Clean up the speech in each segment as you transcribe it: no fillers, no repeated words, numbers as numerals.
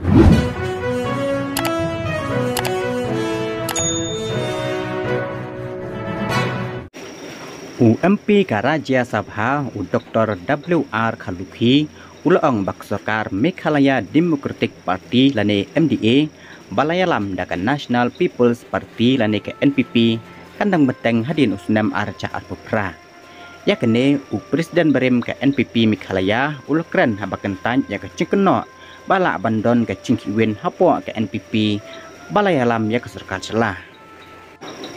UMP Karaja Sabha Dr. W.R. Khaluki Ulang Baksakar Meghalaya Democratic Party lane MDA Balayalam Dakan National People's Party lane ke NPP kandang beteng hadin usnam arca alpupra yakne Presiden Berem ke NPP Meghalaya ulakran habakentan ya ke cingkeno bala bandon ke cingkiwen hapo ke NPP Balayalam ya ke serkal celah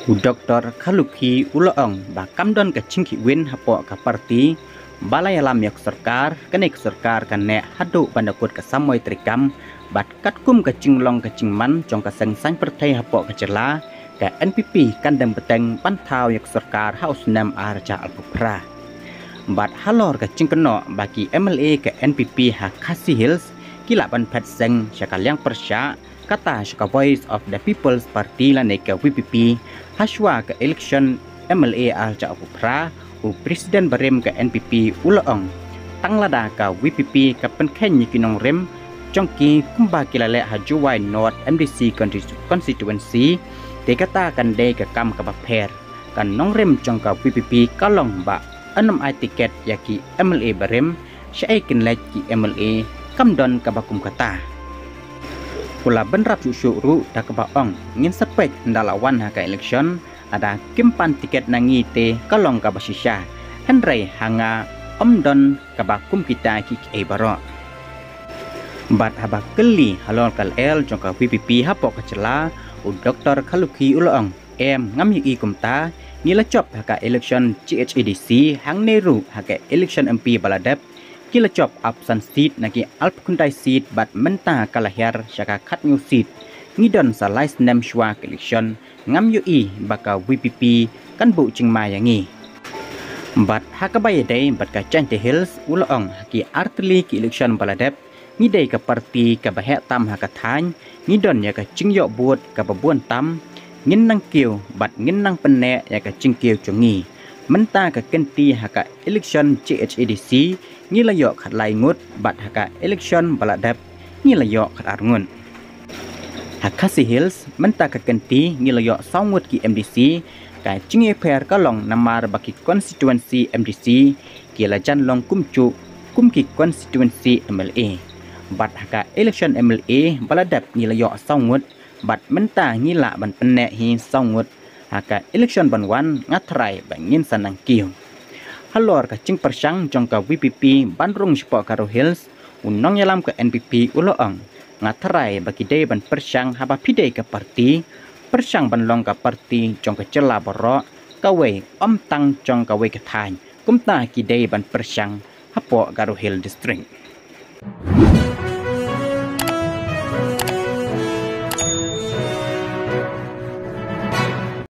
Dr. Khaluki ulang bakam don ke cingkiwen hapo ke parti Balayalam yak serkar kenek serkar kane hadu bandakut ke samoy trikam bat katkum ke cinglong ke cingman jong ke seng pertai hapo ke celah ke NPP kandang beteng pantau yak serkar haus nam arca alpupra bat halor ke cingkeno bagi MLA ke NPP Hakasi Hills kila ban pet seng syakal yang persya kata syaka Voice of the People's Party lane ke WPP haswa ke election MLA arca alpupra Presiden Berem ke NPP ulang tanglada ke WPP ke penken yikinong rem jongki kumba kilale hajuwai North MDC constituency dekata kan de ke kam ke baper kan nong rem jong ke WPP kalong ba enam ai tiket yaki MLA Berem syai kinlek ki MLA kamdon ke bakum kata pula benrap syuru dak baong ngin sepek ndalawan ha ke election ada kimpan tiket nangi te kalong ka basisya henry hanga omdon ka bakum kita ki baro bat haba keli halol kal el jong ka PPP hapo ka cela Dr. Khaluki ulang ngam yi kumta nila chop ka election CHEDC hang neru ha ka election MP baladap kila chop absent seat nagi alpkundai seat bat menta kalahir syaka khat new seat ngidon sa lais nem shwa election ngam UI baka WPP kan bu cingma yangi bat hakabay day bat ka Chante Hills ulang ki artli ki election baladep ngidai ka parti ka bahek tam hakathan ngidon ya ka cingyo buat ka babuan tam ngin nang kiu bat ngin nang penne ya ka cingkiu chungi menta ka kenti haka election CHEDC ngilayo khat lai ngut bat haka election baladep ngilayo khat arngun Hakasi Hills menta ka kenti ngilayo sawngut ki MDC ka cinge per kalong namar baki constituency MDC kila jan long kumcu kumki constituency MLA bat haka election MLA baladap ngilayo sawngut bat menta ngila ban penne hi sawngut haka election banwan ngatrai bangin sanang kiu halor ka cing persang jong ka WPP bandrung sipo karo Hills unong yalam ka NPP uloong ngatrai bagi day ban persang haba pidai ke parti persang ban long ka parti jong ka cela boro kawe om tang jong kawe ke thai kumta ki day ban persang hapo Garo Hill district